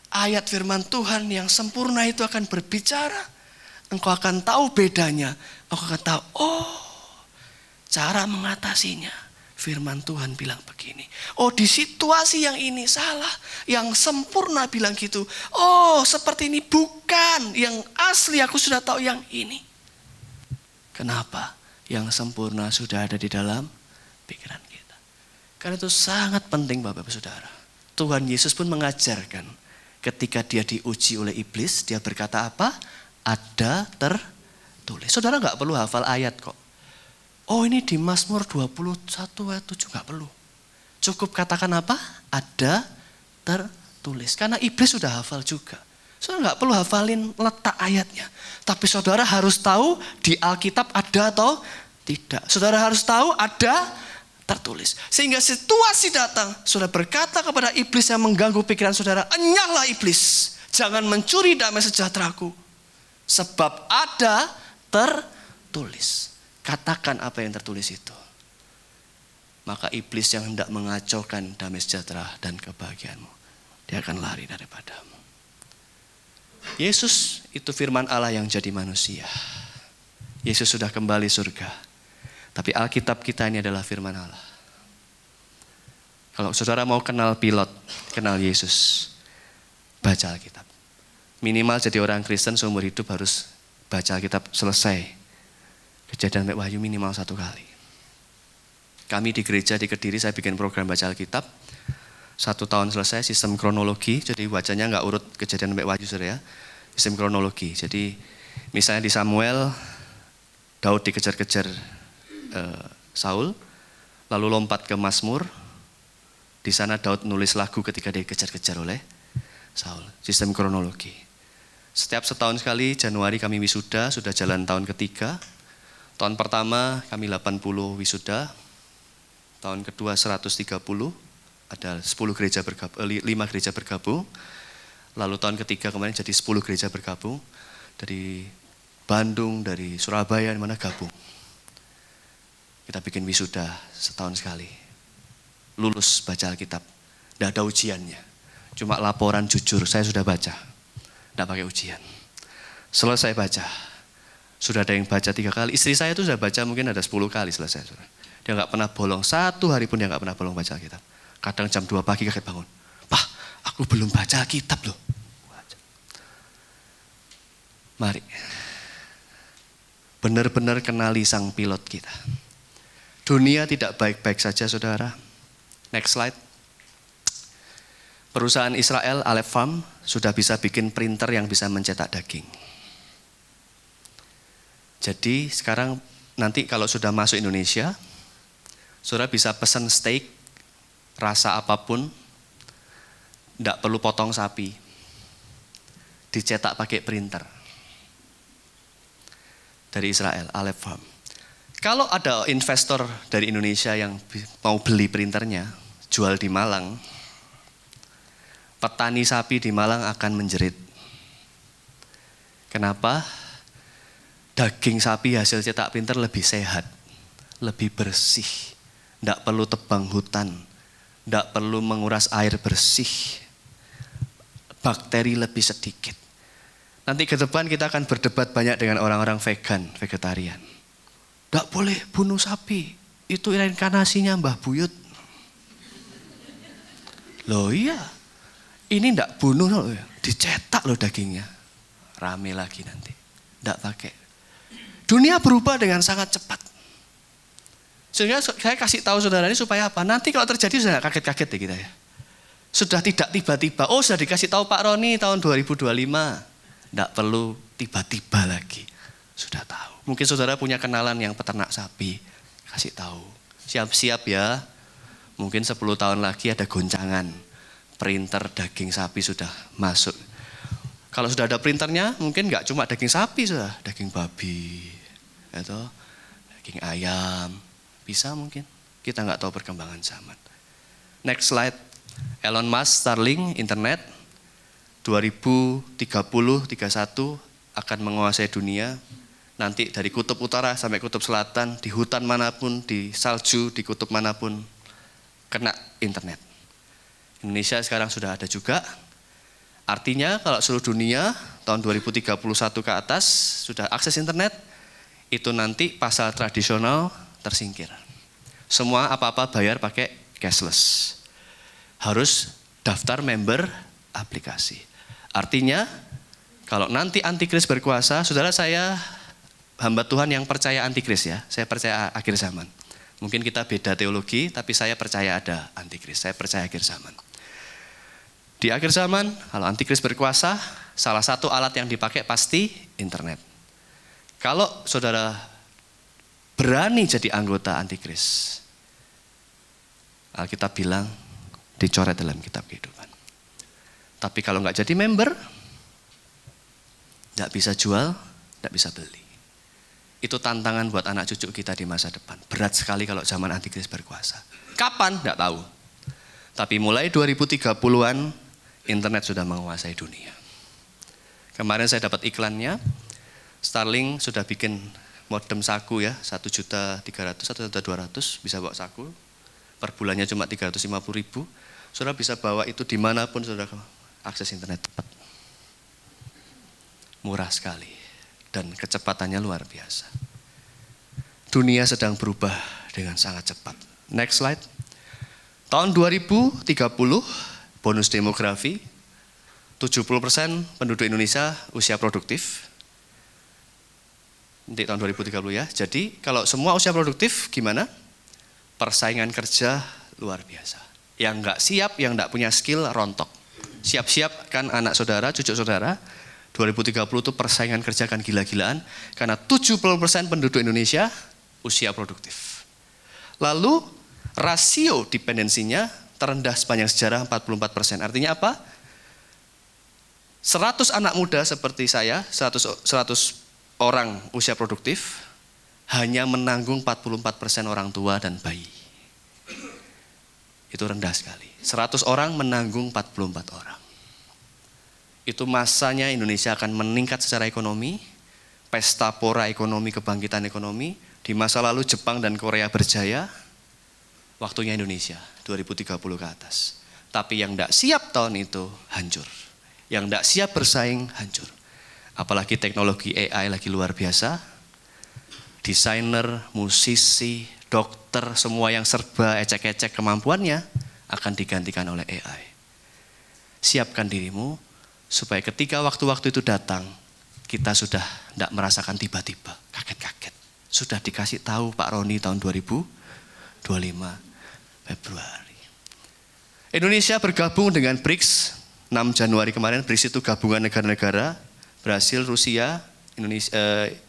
Ayat firman Tuhan yang sempurna itu akan berbicara. Engkau akan tahu bedanya. Engkau akan tahu, cara mengatasinya. Firman Tuhan bilang begini. Di situasi yang ini salah. Yang sempurna bilang gitu. Seperti ini bukan. Yang asli aku sudah tahu yang ini. Kenapa? Yang sempurna sudah ada di dalam pikiran kita. Karena itu sangat penting Bapak Ibu Saudara. Tuhan Yesus pun mengajarkan. Ketika dia diuji oleh iblis, dia berkata apa? Ada tertulis. Saudara gak perlu hafal ayat kok. Ini di Mazmur 21 ayat 7, gak perlu. Cukup katakan apa? Ada tertulis. Karena iblis sudah hafal juga. Saudara gak perlu hafalin letak ayatnya. Tapi saudara harus tahu di Alkitab ada atau tidak. Saudara harus tahu ada tertulis. Sehingga situasi datang, saudara berkata kepada iblis yang mengganggu pikiran saudara, enyahlah iblis, jangan mencuri damai sejahteraku. Sebab ada tertulis. Katakan apa yang tertulis itu. Maka iblis yang hendak mengacaukan damai sejahtera dan kebahagiaanmu, dia akan lari daripadamu. Yesus itu firman Allah yang jadi manusia. Yesus sudah kembali surga. Tapi Alkitab kita ini adalah firman Allah. Kalau saudara mau kenal pilot, kenal Yesus, baca Alkitab. Minimal jadi orang Kristen seumur hidup harus baca Alkitab selesai. Kejadian sampai Wahyu minimal 1 kali. Kami di gereja di Kediri, saya bikin program baca Alkitab. 1 tahun selesai, sistem kronologi. Jadi bacanya nggak urut Kejadian sampai Wahyu saudara ya. Sistem kronologi. Jadi misalnya di Samuel, Daud dikejar-kejar Saul, lalu lompat ke Mazmur. Di sana Daud nulis lagu ketika dikejar-kejar oleh Saul. Sistem kronologi. Setiap setahun sekali Januari kami wisuda, sudah jalan tahun ketiga. Tahun pertama kami 80 wisuda. Tahun kedua 130. Ada 10 gereja bergabung, 5 gereja bergabung. Lalu tahun ketiga kemarin jadi 10 gereja bergabung. Dari Bandung, dari Surabaya, di mana gabung. Kita bikin wisuda setahun sekali. Lulus baca Alkitab. Tidak ada ujiannya. Cuma laporan jujur, saya sudah baca. Tidak pakai ujian. Selesai baca. Sudah ada yang baca 3 kali. Istri saya itu sudah baca mungkin ada 10 kali selesai. Dia nggak pernah bolong. 1 hari pun dia nggak pernah bolong baca Alkitab. Kadang jam 2 pagi kaget bangun. Pak, aku belum baca Alkitab loh. Mari. benar-benar kenali sang pilot kita. Dunia tidak baik-baik saja, saudara. Next slide. Perusahaan Israel, Aleph Farm, sudah bisa bikin printer yang bisa mencetak daging. Jadi sekarang nanti kalau sudah masuk Indonesia, saudara bisa pesan steak, rasa apapun, tidak perlu potong sapi, dicetak pakai printer. Dari Israel, Aleph Farm. Kalau ada investor dari Indonesia yang mau beli printernya, jual di Malang, petani sapi di Malang akan menjerit. Kenapa? Daging sapi hasil cetak printer lebih sehat, lebih bersih, tidak perlu tebang hutan, tidak perlu menguras air bersih, bakteri lebih sedikit. Nanti ke depan kita akan berdebat banyak dengan orang-orang vegan, vegetarian. Tidak boleh bunuh sapi, itu reinkarnasinya Mbah Buyut. Loh iya, ini tidak bunuh loh, dicetak loh dagingnya. Rame lagi nanti, tidak pakai. Dunia berubah dengan sangat cepat. Sehingga saya kasih tahu saudara ini supaya apa? Nanti kalau terjadi sudah kaget-kaget ya kita ya. Sudah tidak tiba-tiba, oh sudah dikasih tahu Pak Roni tahun 2025. Tidak perlu tiba-tiba lagi, sudah tahu. Mungkin saudara punya kenalan yang peternak sapi, kasih tahu. Siap-siap ya, mungkin 10 tahun lagi ada goncangan. Printer daging sapi sudah masuk. Kalau sudah ada printernya, mungkin nggak cuma daging sapi, sudah daging babi, atau daging ayam, bisa mungkin. Kita nggak tahu perkembangan zaman. Next slide, Elon Musk, Starlink, internet. 2030-31 akan menguasai dunia. Nanti dari kutub utara sampai kutub selatan, di hutan manapun, di salju, di kutub manapun, kena internet. Indonesia sekarang sudah ada juga. Artinya kalau seluruh dunia tahun 2031 ke atas sudah akses internet, itu nanti pasar tradisional tersingkir. Semua apa-apa bayar pakai cashless. Harus daftar member aplikasi. Artinya, kalau nanti antikris berkuasa, saudara saya hamba Tuhan yang percaya antikris ya, saya percaya akhir zaman. Mungkin kita beda teologi, tapi saya percaya ada antikris, saya percaya akhir zaman. Di akhir zaman, kalau antikris berkuasa, salah satu alat yang dipakai pasti internet. Kalau saudara berani jadi anggota antikris, Alkitab bilang dicoret dalam kitab kehidupan. Tapi kalau nggak jadi member, nggak bisa jual, nggak bisa beli. Itu tantangan buat anak cucu kita di masa depan. Berat sekali kalau zaman antikris berkuasa. Kapan? Nggak tahu. Tapi mulai 2030-an, internet sudah menguasai dunia. Kemarin saya dapat iklannya, Starlink sudah bikin modem saku ya, 1.300.000, 1.200.000 bisa bawa saku. Per bulannya cuma 350.000. Saudara bisa bawa itu dimanapun saudara akses internet cepat. Murah sekali dan kecepatannya luar biasa. Dunia sedang berubah dengan sangat cepat. Next slide. Tahun 2030 bonus demografi, 70% penduduk Indonesia usia produktif. Nanti tahun 2030 ya. Jadi kalau semua usia produktif gimana? Persaingan kerja luar biasa. Yang nggak siap, yang nggak punya skill rontok. Siap-siap kan anak saudara, cucu saudara, 2030 itu persaingan kerja akan gila-gilaan karena 70% penduduk Indonesia usia produktif. Lalu rasio dependensinya terendah sepanjang sejarah 44%. Artinya apa? 100 anak muda seperti saya, 100 orang usia produktif, hanya menanggung 44% orang tua dan bayi. Itu rendah sekali. 100 orang menanggung 44 orang. Itu masanya Indonesia akan meningkat secara ekonomi, pesta pora ekonomi, kebangkitan ekonomi. Di masa lalu Jepang dan Korea berjaya, waktunya Indonesia 2030 ke atas. Tapi yang tidak siap tahun itu hancur. Yang tidak siap bersaing hancur. Apalagi teknologi AI lagi luar biasa. Desainer, musisi, dokter, semua yang serba ecek-ecek kemampuannya akan digantikan oleh AI. Siapkan dirimu supaya ketika waktu-waktu itu datang, kita sudah tidak merasakan tiba-tiba, kaget-kaget. Sudah dikasih tahu Pak Roni tahun 2025 Februari. Indonesia bergabung dengan BRICS 6 Januari kemarin. BRICS itu gabungan negara-negara Brasil, Rusia,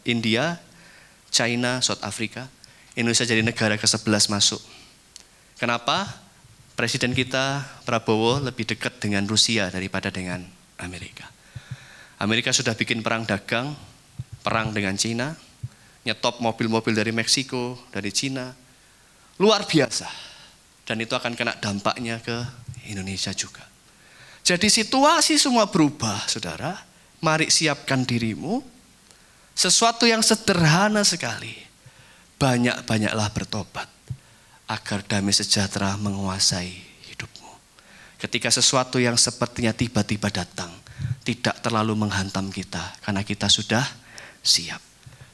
India, China, South Africa. Indonesia jadi negara ke-11 masuk. Kenapa? Presiden kita Prabowo lebih dekat dengan Rusia daripada dengan Amerika. Amerika sudah bikin perang dagang, perang dengan Cina, nyetop mobil-mobil dari Meksiko, dari Cina. Luar biasa. Dan itu akan kena dampaknya ke Indonesia juga. Jadi situasi semua berubah, saudara. Mari siapkan dirimu. Sesuatu yang sederhana sekali. Banyak-banyaklah bertobat. Agar damai sejahtera menguasai hidupmu. Ketika sesuatu yang sepertinya tiba-tiba datang, tidak terlalu menghantam kita. Karena kita sudah siap.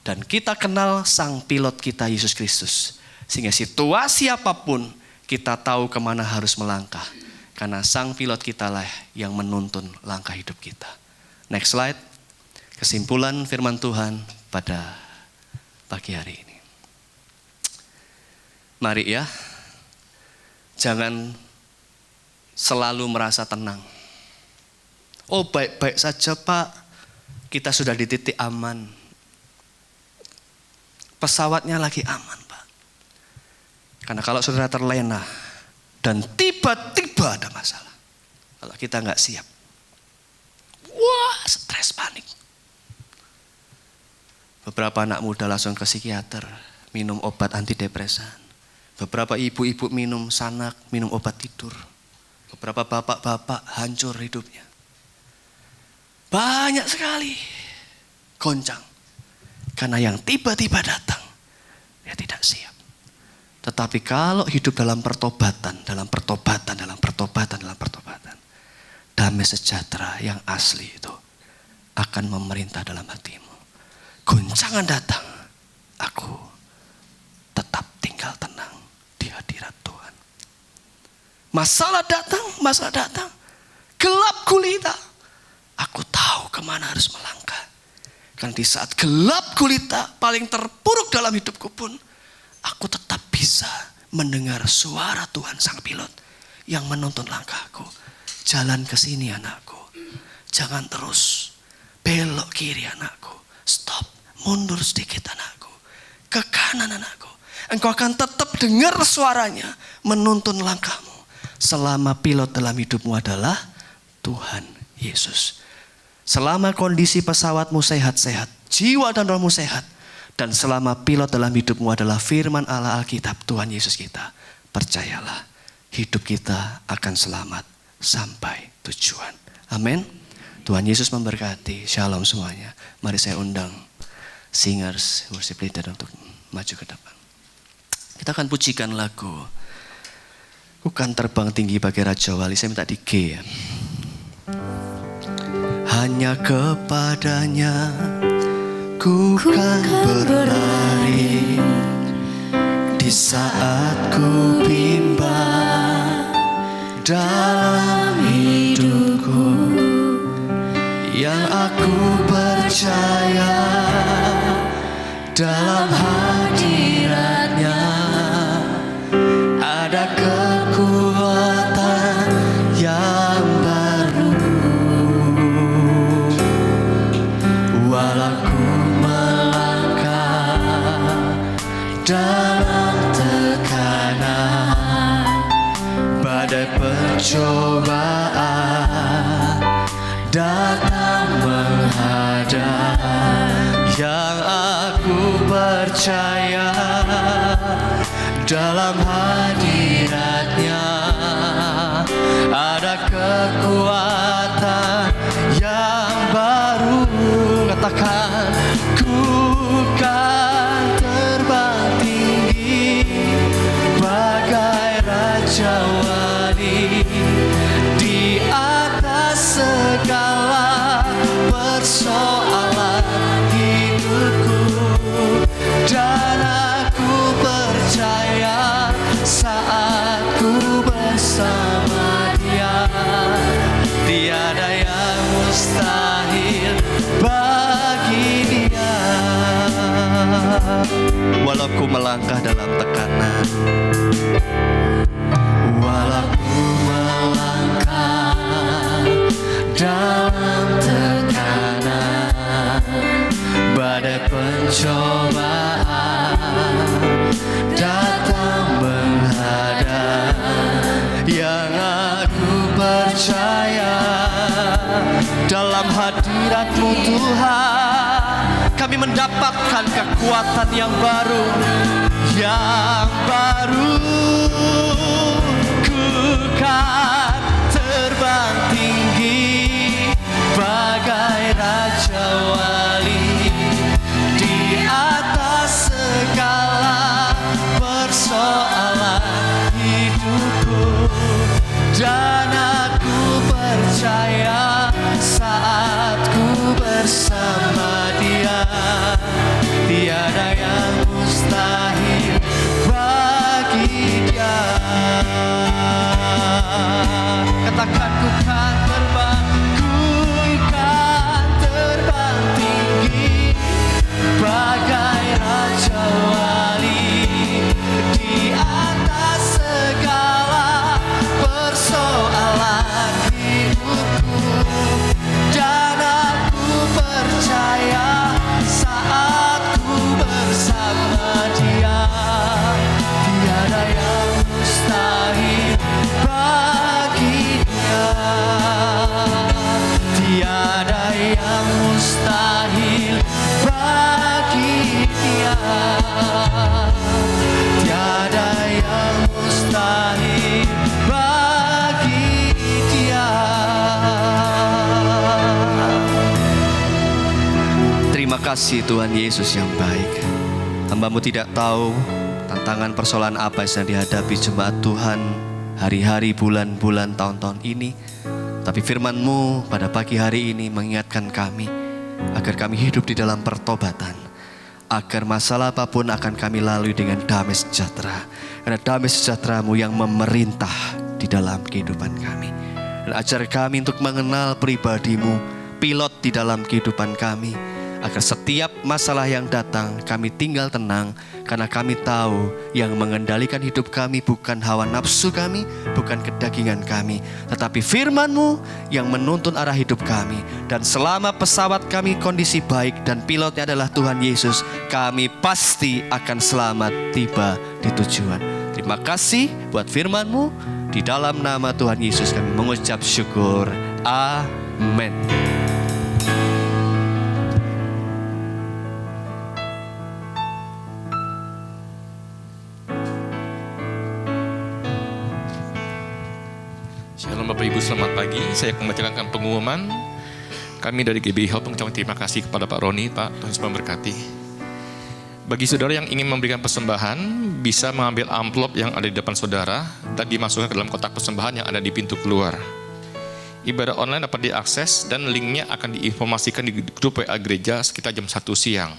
Dan kita kenal sang pilot kita Yesus Kristus. Sehingga situasi apapun kita tahu kemana harus melangkah. Karena sang pilot kitalah yang menuntun langkah hidup kita. Next slide. Kesimpulan firman Tuhan pada pagi hari ini. Mari ya. Jangan selalu merasa tenang. Oh baik-baik saja Pak. Kita sudah di titik aman. Pesawatnya lagi aman Pak. Karena kalau saudara terlena dan tiba-tiba ada masalah. Kalau kita nggak siap. Wah, stres panik. Beberapa anak muda langsung ke psikiater, minum obat antidepresan. Beberapa ibu-ibu minum sanak, minum obat tidur. Beberapa bapak-bapak hancur hidupnya. Banyak sekali goncang. Karena yang tiba-tiba datang, dia tidak siap. Tetapi kalau hidup dalam pertobatan, damai sejahtera yang asli itu akan memerintah dalam hatimu. Goncangan datang, aku tetap tinggal tenang di hadirat Tuhan. Masalah datang, gelap gulita, aku tahu kemana harus melangkah. Karena di saat gelap gulita paling terpuruk dalam hidupku pun, aku tetap bisa mendengar suara Tuhan sang pilot yang menuntun langkahku. Jalan ke sini anakku. Jangan terus belok kiri anakku. Stop, mundur sedikit anakku. Ke kanan anakku. Engkau akan tetap dengar suaranya menuntun langkahmu. Selama pilot dalam hidupmu adalah Tuhan Yesus. Selama kondisi pesawatmu sehat-sehat, jiwa dan rohmu sehat, dan selama pilot dalam hidupmu adalah firman Allah Alkitab Tuhan Yesus kita, percayalah hidup kita akan selamat sampai tujuan. Amin. Tuhan Yesus memberkati. Shalom semuanya. Mari saya undang singers, worship leader untuk maju ke depan. Kita akan pujikan lagu Bukan Terbang Tinggi Bagai Raja Wali. Saya minta di G ya. Hanya kepadanya ku kan berlari di saat ku bimbang dalam hidupku, yang aku percaya dalam hadiratnya ada kekuatan yang baru. Walau ku melangkah dalam tekanan, badai percobaan datang menghadap, yang aku percaya dalam hadiratnya ada kekuatan yang baru. Katakan, ku kan terbang tinggi bagai raja wali di atas segala persoalan hidupku, dan aku percaya saat ku bersama Dia tiada yang mustahil bagi walau ku melangkah dalam tekanan, walau ku melangkah dalam tekanan, badai pencobaan datang menghadap, yang aku percaya dalam hadirat-Mu Tuhan, kami mendapatkan kekuatan yang baru, yang baru. Ku kan terbang tinggi bagai Raja Wali di atas segala persoalan hidupku, dan aku percaya saat ku bersama Dia, tiada yang mustahil bagi Dia. Katakan, ku kan terbang tinggi bagai Raja Wali di atas segala persoalan hidupku, dan aku percaya saat ku bersama Dia, tiada yang mustahil bagi Dia, tiada yang mustahil bagi Dia, tiada yang mustahil bagi Dia. Terima kasih Tuhan Yesus yang baik. Hamba-Mu tidak tahu tantangan persoalan apa yang sedang dihadapi jemaat Tuhan hari-hari, bulan-bulan, tahun-tahun ini. Tapi firman-Mu pada pagi hari ini mengingatkan kami agar kami hidup di dalam pertobatan, agar masalah apapun akan kami lalui dengan damai sejahtera, karena damai sejahtera-Mu yang memerintah di dalam kehidupan kami. Dan ajar kami untuk mengenal pribadi-Mu, pilot di dalam kehidupan kami, agar setiap masalah yang datang kami tinggal tenang, karena kami tahu yang mengendalikan hidup kami bukan hawa nafsu kami, bukan kedagingan kami, tetapi firman-Mu yang menuntun arah hidup kami. Dan selama pesawat kami kondisi baik dan pilotnya adalah Tuhan Yesus, kami pasti akan selamat tiba di tujuan. Terima kasih buat firman-Mu. Di dalam nama Tuhan Yesus kami mengucap syukur. Amin. Shalom Bapak Ibu, selamat pagi. Saya akan membacakan pengumuman. Kami dari GBI Help mengucapkan terima kasih kepada Pak Roni. Pak, Tuhan Yesus memberkati. Bagi saudara yang ingin memberikan persembahan, bisa mengambil amplop yang ada di depan saudara dan dimasukkan ke dalam kotak persembahan yang ada di pintu keluar. Ibadah online dapat diakses dan linknya akan diinformasikan di grup WA gereja sekitar jam 1 siang.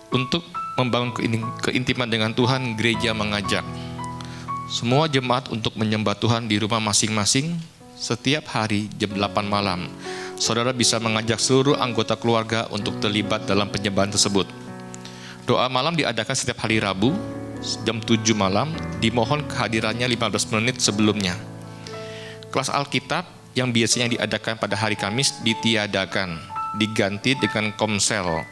Untuk membangun keintiman dengan Tuhan, gereja mengajak semua jemaat untuk menyembah Tuhan di rumah masing-masing setiap hari jam 8 malam. Saudara bisa mengajak seluruh anggota keluarga untuk terlibat dalam penyembahan tersebut. Doa malam diadakan setiap hari Rabu jam 7 malam. Dimohon kehadirannya 15 menit sebelumnya. Kelas Alkitab yang biasanya diadakan pada hari Kamis ditiadakan, diganti dengan komsel.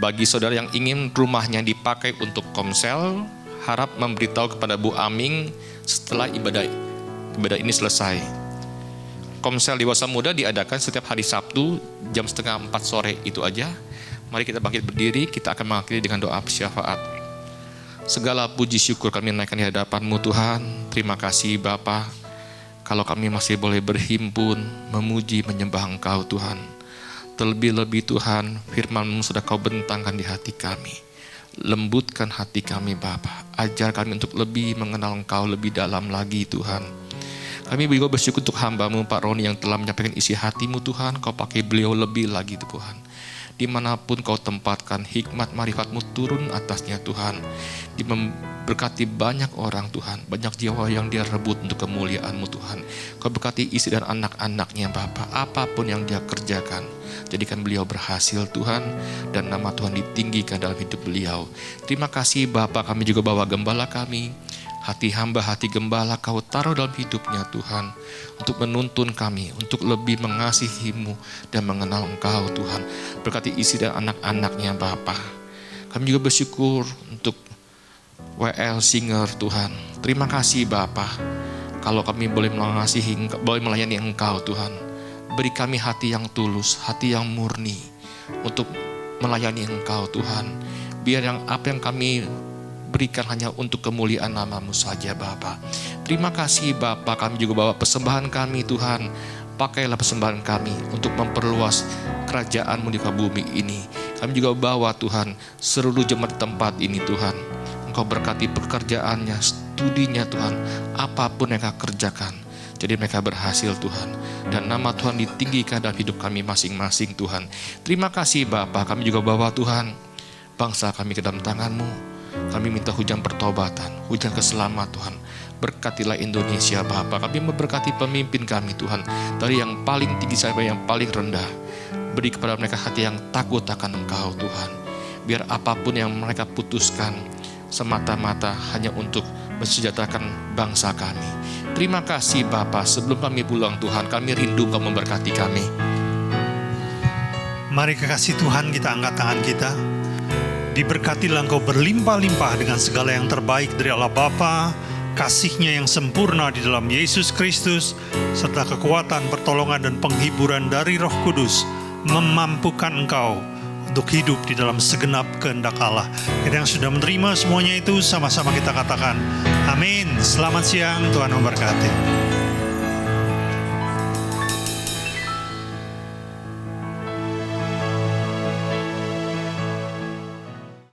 Bagi saudara yang ingin rumahnya dipakai untuk komsel, harap memberitahu kepada Bu Aming setelah ibadah ini selesai. Komsel dewasa muda diadakan setiap hari Sabtu jam 3:30 sore. Itu aja. Mari kita bangkit berdiri, kita akan mengakhiri dengan doa syafaat. Segala puji syukur kami naikkan di hadapan-Mu Tuhan. Terima kasih Bapa, kalau kami masih boleh berhimpun, memuji, menyembah Engkau Tuhan. Terlebih-lebih Tuhan, firman-Mu sudah Kau bentangkan di hati kami. Lembutkan hati kami Bapa, ajar kami untuk lebih mengenal Engkau lebih dalam lagi Tuhan. Kami juga bersyukur untuk hamba-Mu Pak Roni yang telah menyampaikan isi hati-Mu Tuhan. Kau pakai beliau lebih lagi Tuhan. dimanapun Kau tempatkan, hikmat marifat-Mu turun atasnya Tuhan. Berkati banyak orang Tuhan, banyak jiwa yang dia rebut untuk kemuliaan-Mu Tuhan. Kau berkati istri dan anak-anaknya Bapa, apapun yang dia kerjakan, jadikan beliau berhasil Tuhan, dan nama Tuhan ditinggikan dalam hidup beliau. Terima kasih Bapa, kami juga bawa gembala kami, hati hamba, hati gembala Kau taruh dalam hidupnya Tuhan, untuk menuntun kami, untuk lebih mengasihi-Mu dan mengenal Engkau Tuhan. Berkati istri dan anak-anaknya Bapa. Kami juga bersyukur untuk WL Singer Tuhan. Terima kasih Bapa, kalau kami boleh mengasihi, boleh melayani Engkau Tuhan. Beri kami hati yang tulus, hati yang murni untuk melayani Engkau Tuhan. Biar apa yang kami berikan hanya untuk kemuliaan nama-Mu saja Bapa. Terima kasih Bapa, kami juga bawa persembahan kami Tuhan. Pakailah persembahan kami untuk memperluas kerajaan-Mu di bumi ini. Kami juga bawa Tuhan seluruh jemaat tempat ini Tuhan. Engkau berkati pekerjaannya, studinya Tuhan, apapun yang Kau kerjakan, jadi mereka berhasil Tuhan, dan nama Tuhan ditinggikan dalam hidup kami masing-masing Tuhan. Terima kasih Bapa, kami juga bawa Tuhan bangsa kami ke dalam tangan-Mu. Kami minta hujan pertobatan, hujan keselamatan Tuhan. Berkatilah Indonesia Bapa, kami memberkati pemimpin kami Tuhan, dari yang paling tinggi sampai yang paling rendah. Beri kepada mereka hati yang takut akan Engkau Tuhan. Biar apapun yang mereka putuskan semata-mata hanya untuk mensejahterakan bangsa kami. Terima kasih Bapa, sebelum kami pulang Tuhan, kami rindu Kau memberkati kami. Mari kekasih Tuhan, kita angkat tangan kita. Diberkatilah Engkau berlimpah-limpah dengan segala yang terbaik dari Allah Bapa, kasih-Nya yang sempurna di dalam Yesus Kristus, serta kekuatan, pertolongan dan penghiburan dari Roh Kudus memampukan Engkau untuk hidup di dalam segenap kehendak Allah. Kita yang sudah menerima semuanya itu, sama-sama kita katakan amin. Selamat siang, Tuhan memberkati.